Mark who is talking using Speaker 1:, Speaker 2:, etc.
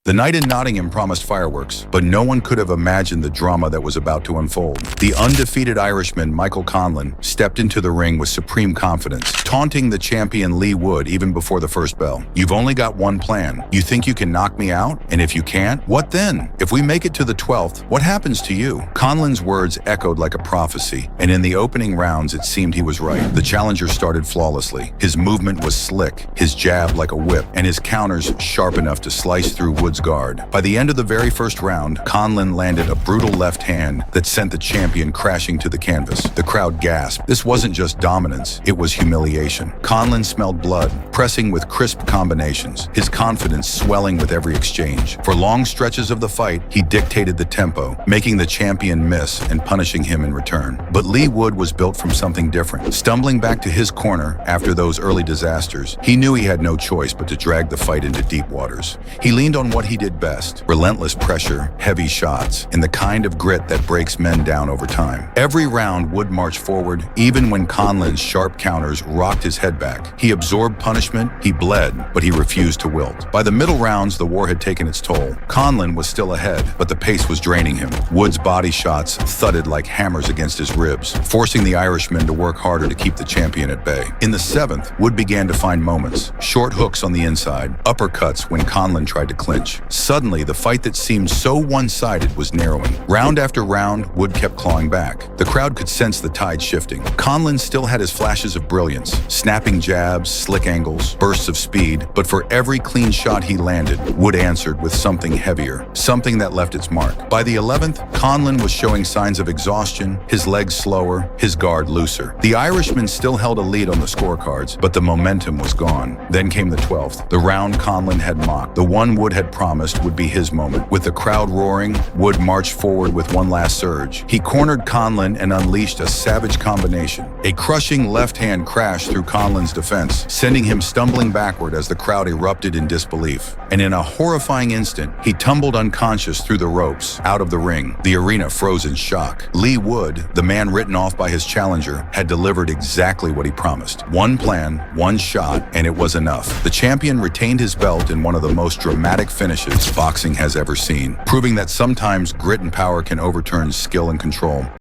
Speaker 1: The night in Nottingham promised fireworks, but no one could have imagined the drama that was about to unfold. The undefeated Irishman, Michael Conlan, stepped into the ring with supreme confidence, taunting the champion Leigh Wood even before the first bell. "You've only got one plan. You think you can knock me out? And if you can't, what then? If we make it to the 12th, what happens to you?" Conlan's words echoed like a prophecy, and in the opening rounds it seemed he was right. The challenger started flawlessly. His movement was slick, his jab like a whip, and his counters sharp enough to slice through Wood's guard. By the end of the very first round, Conlan landed a brutal left hand that sent the champion crashing to the canvas. The crowd gasped. This wasn't just dominance, it was humiliation. Conlan smelled blood, pressing with crisp combinations, his confidence swelling with every exchange. For long stretches of the fight, he dictated the tempo, making the champion miss and punishing him in return. But Leigh Wood was built from something different. Stumbling back to his corner after those early disasters, he knew he had no choice but to drag the fight into deep waters. He leaned on what he did best: relentless pressure, heavy shots, and the kind of grit that breaks men down over time. Every round, Wood marched forward, even when Conlan's sharp counters rocked his head back. He absorbed punishment, he bled, but he refused to wilt. By the middle rounds, the war had taken its toll. Conlan was still ahead, but the pace was draining him. Wood's body shots thudded like hammers against his ribs, forcing the Irishman to work harder to keep the champion at bay. In the 7th, Wood began to find moments: short hooks on the inside, uppercuts when Conlan tried to clinch. Suddenly, the fight that seemed so one-sided was narrowing. Round after round, Wood kept clawing back. The crowd could sense the tide shifting. Conlan still had his flashes of brilliance, snapping jabs, slick angles, bursts of speed, but for every clean shot he landed, Wood answered with something heavier, something that left its mark. By the 11th, Conlan was showing signs of exhaustion, his legs slower, his guard looser. The Irishman still held a lead on the scorecards, but the momentum was gone. Then came the 12th, the round Conlan had mocked, the one Wood had promised would be his moment. With the crowd roaring, Wood marched forward with one last surge. He cornered Conlan and unleashed a savage combination. A crushing left hand crashed through Conlan's defense, sending him stumbling backward as the crowd erupted in disbelief. And in a horrifying instant, he tumbled unconscious through the ropes, out of the ring. The arena froze in shock. Leigh Wood, the man written off by his challenger, had delivered exactly what he promised. One plan, one shot, and it was enough. The champion retained his belt in one of the most dramatic finishes boxing has ever seen, proving that sometimes grit and power can overturn skill and control.